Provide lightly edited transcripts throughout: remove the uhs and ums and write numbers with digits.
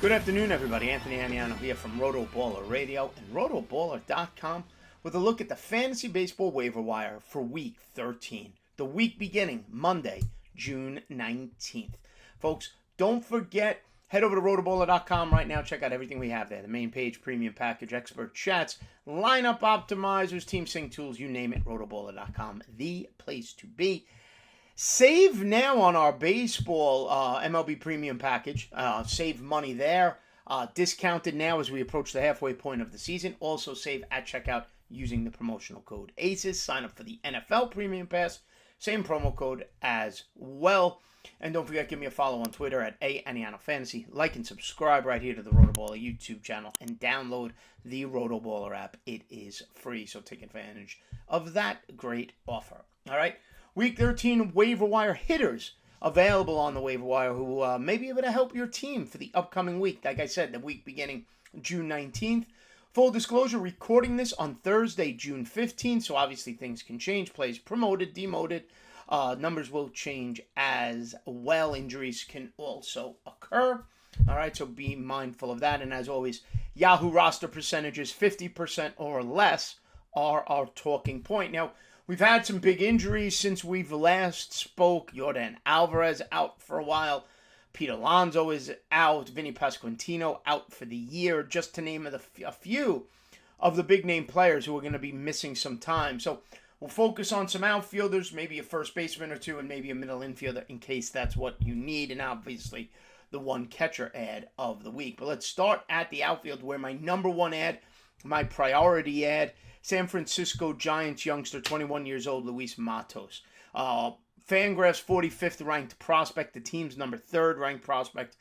Good afternoon, everybody. Anthony Aniano here from RotoBaller Radio and rotoballer.com with a look at the fantasy baseball waiver wire for Week 13. The week beginning Monday, June 19th. Folks, don't forget, head over to rotoballer.com right now. Check out everything we have there. The main page, premium package, expert chats, lineup optimizers, team sync tools, you name it. Rotoballer.com, the place to be. Save now on our baseball MLB premium package. Save money there. Discounted now as we approach the halfway point of the season. Also save at checkout using the promotional code ACES. Sign up for the NFL Premium Pass. Same promo code as well. And don't forget, give me a follow on Twitter at @AnianoFantasy. Like and subscribe right here to the RotoBaller YouTube channel. And download the RotoBaller app. It is free, so take advantage of that great offer. All right? Week 13 waiver wire hitters available on the waiver wire who may be able to help your team for the upcoming week. Like I said, the week beginning June 19th. Full disclosure, recording this on Thursday, June 15th, so obviously things can change. Players promoted, demoted. Numbers will change as well. Injuries can also occur. All right, so be mindful of that. And as always, Yahoo roster percentages, 50% or less, are our talking point. Now, we've had some big injuries since we've last spoke. Yordan Alvarez out for a while. Pete Alonso is out. Vinny Pasquantino out for the year, just to name a few of the big-name players who are going to be missing some time. So we'll focus on some outfielders, maybe a first baseman or two, and maybe a middle infielder in case that's what you need, and obviously the one catcher ad of the week. But let's start at the outfield, where my number one ad, my priority ad, San Francisco Giants youngster, 21 years old, Luis Matos. Fangraphs 45th ranked prospect, the team's number 3rd ranked prospect.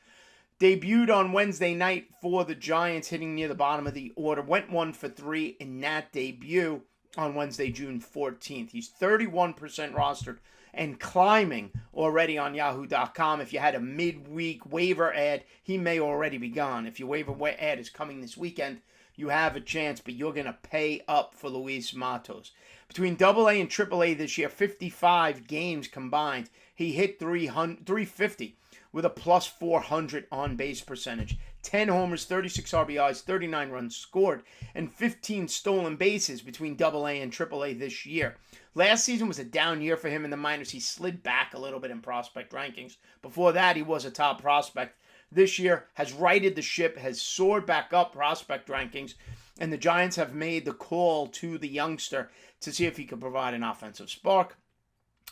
Debuted on Wednesday night for the Giants, hitting near the bottom of the order. Went 1 for 3 in that debut on Wednesday, June 14th. He's 31% rostered and climbing already on Yahoo.com. If you had a midweek waiver ad, he may already be gone. If your waiver ad is coming this weekend, you have a chance, but you're going to pay up for Luis Matos. Between AA and AAA this year, 55 games combined, he hit 350 with a plus 400 on-base percentage. 10 homers, 36 RBIs, 39 runs scored, and 15 stolen bases between AA and AAA this year. Last season was a down year for him in the minors. He slid back a little bit in prospect rankings. Before that, he was a top prospect. This year has righted the ship, has soared back up prospect rankings, and the Giants have made the call to the youngster to see if he could provide an offensive spark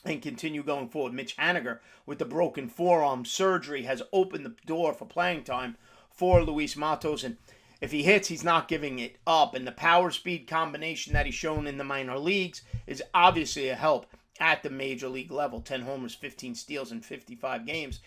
and continue going forward. Mitch Haniger, with the broken forearm surgery, has opened the door for playing time for Luis Matos, and if he hits, he's not giving it up, and the power-speed combination that he's shown in the minor leagues is obviously a help at the major league level. 10 homers, 15 steals in 55 games.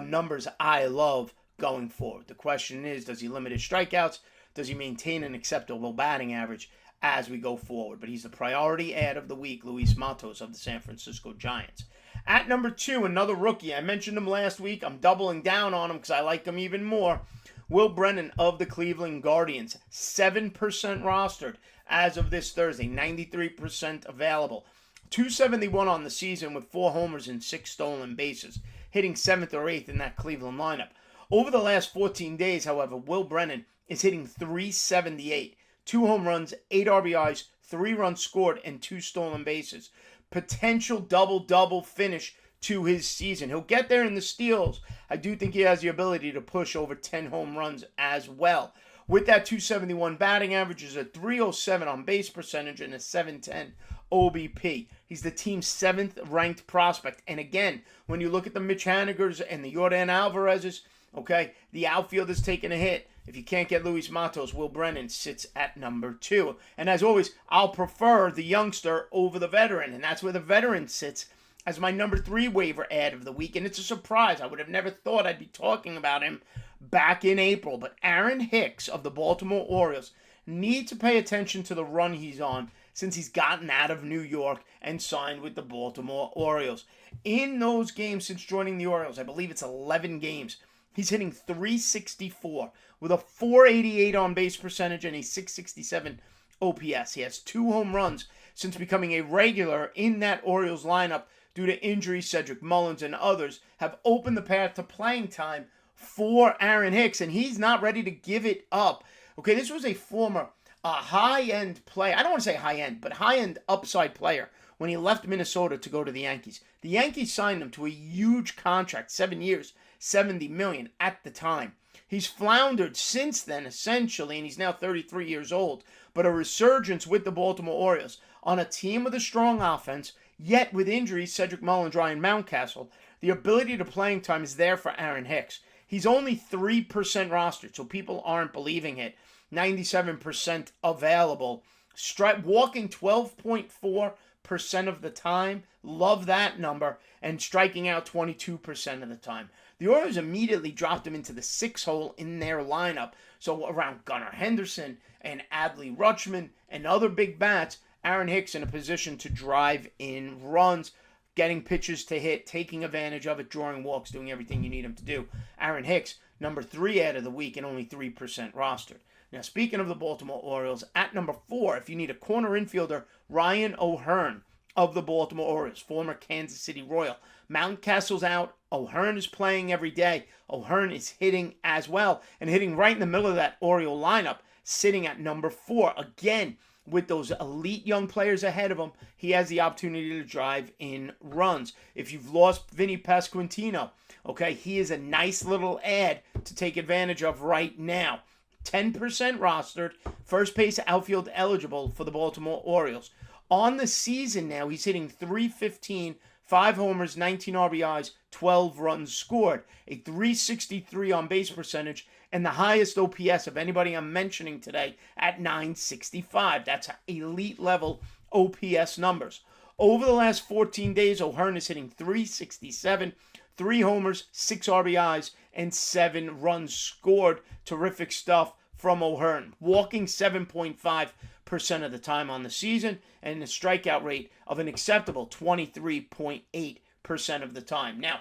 Numbers I love going forward. The question is, does he limit his strikeouts? Does he maintain an acceptable batting average as we go forward? But he's the priority ad of the week, Luis Matos of the San Francisco Giants. At number 2, another rookie. I mentioned him last week. I'm doubling down on him because I like him even more. Will Brennan of the Cleveland Guardians. 7% rostered as of this Thursday. 93% available. 271 on the season with 4 homers and 6 stolen bases, hitting 7th or 8th in that Cleveland lineup. Over the last 14 days, however, Will Brennan is hitting 378, 2 home runs, 8 RBIs, 3 runs scored, and 2 stolen bases. Potential double-double finish to his season. He'll get there in the steals. I do think he has the ability to push over 10 home runs as well. With that 271 batting average, is a 307 on base percentage and a 710 OBP. He's the team's 7th ranked prospect. And again, when you look at the Mitch Hanigers and the Yordan Alvarez's, okay, the outfield is taking a hit. If you can't get Luis Matos, Will Brennan sits at number 2. And as always, I'll prefer the youngster over the veteran. And that's where the veteran sits as my number 3 waiver ad of the week. And it's a surprise. I would have never thought I'd be talking about him back in April. But Aaron Hicks of the Baltimore Orioles needs to pay attention to the run he's on since he's gotten out of New York and signed with the Baltimore Orioles. In those games since joining the Orioles, I believe it's 11 games, he's hitting 364 with a 488 on base percentage and a 667 OPS. He has 2 home runs since becoming a regular in that Orioles lineup due to injury. Cedric Mullins and others have opened the path to playing time for Aaron Hicks, and he's not ready to give it up. Okay, this was a former high-end player. I don't want to say high-end, but high-end upside player when he left Minnesota to go to the Yankees. The Yankees signed him to a huge contract, 7 years, $70 million at the time. He's floundered since then, essentially, and he's now 33 years old. But a resurgence with the Baltimore Orioles on a team with a strong offense, yet with injuries, Cedric Mullins, Ryan Mountcastle, the ability to playing time is there for Aaron Hicks. He's only 3% rostered, so people aren't believing it. 97% available. Walking 12.4% of the time. Love that number. And striking out 22% of the time. The Orioles immediately dropped him into the 6 hole in their lineup. So around Gunnar Henderson and Adley Rutschman and other big bats, Aaron Hicks in a position to drive in runs, getting pitches to hit, taking advantage of it, drawing walks, doing everything you need him to do. Aaron Hicks, number 3 ad of the week and only 3% rostered. Now, speaking of the Baltimore Orioles, at number 4, if you need a corner infielder, Ryan O'Hearn of the Baltimore Orioles, former Kansas City Royal. Mountcastle's out. O'Hearn is playing every day. O'Hearn is hitting as well, and hitting right in the middle of that Oriole lineup, sitting at number 4. Again, with those elite young players ahead of him, he has the opportunity to drive in runs. If you've lost Vinny Pasquantino, okay, he is a nice little ad to take advantage of right now. 10% rostered, first base outfield eligible for the Baltimore Orioles. On the season now, he's hitting .315, 5 homers, 19 RBIs, 12 runs scored, a .363 on base percentage, and the highest OPS of anybody I'm mentioning today at .965. That's elite level OPS numbers. Over the last 14 days, O'Hearn is hitting .367, 3 homers, 6 RBIs, and 7 runs scored. Terrific stuff from O'Hearn. Walking 7.5% of the time on the season, and a strikeout rate of an acceptable 23.8% of the time. Now,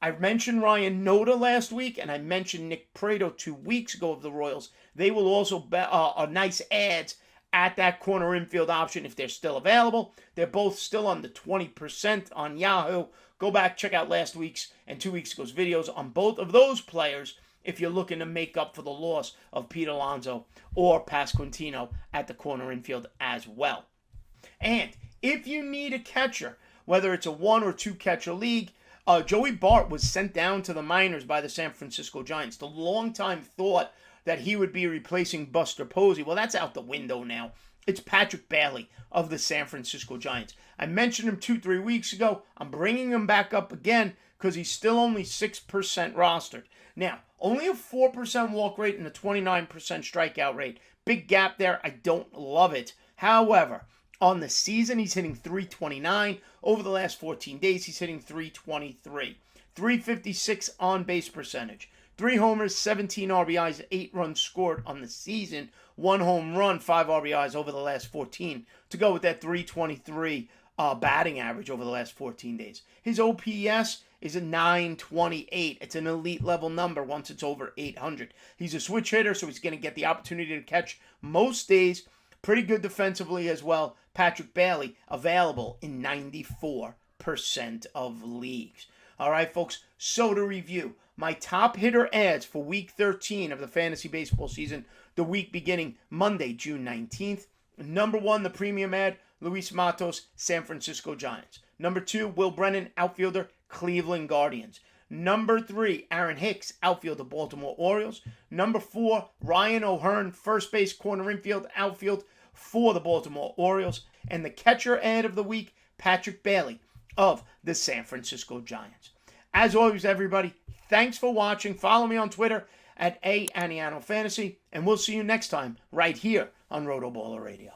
I mentioned Ryan Noda last week, and I mentioned Nick Prado 2 weeks ago of the Royals. They will also be nice ads at that corner infield option if they're still available. They're both still on the 20% on Yahoo. Go back, check out last week's and 2 weeks ago's videos on both of those players if you're looking to make up for the loss of Pete Alonso or Pasquantino at the corner infield as well. And if you need a catcher, whether it's a 1 or 2 catcher league, Joey Bart was sent down to the minors by the San Francisco Giants. The longtime thought that he would be replacing Buster Posey, well, that's out the window now. It's Patrick Bailey of the San Francisco Giants. I mentioned him 2-3 weeks ago. I'm bringing him back up again because he's still only 6% rostered. Now, only a 4% walk rate and a 29% strikeout rate. Big gap there. I don't love it. However, on the season, he's hitting .329. Over the last 14 days, he's hitting .323. .356 on base percentage. 3 homers, 17 RBIs, 8 runs scored on the season. 1 home run, 5 RBIs over the last 14 to go with that .323 batting average over the last 14 days. His OPS is a .928. It's an elite level number once it's over 800. He's a switch hitter, so he's going to get the opportunity to catch most days. Pretty good defensively as well. Patrick Bailey available in 94% of leagues. All right, folks. So to review, my top hitter ads for Week 13 of the fantasy baseball season, the week beginning Monday, June 19th. Number 1, the premium ad, Luis Matos, San Francisco Giants. Number 2, Will Brennan, outfielder, Cleveland Guardians. Number 3, Aaron Hicks, outfielder, Baltimore Orioles. Number 4, Ryan O'Hearn, first base, corner infield, outfield for the Baltimore Orioles. And the catcher ad of the week, Patrick Bailey of the San Francisco Giants. As always, everybody, thanks for watching. Follow me on Twitter at @Aniano Fantasy, and we'll see you next time right here on RotoBaller Radio.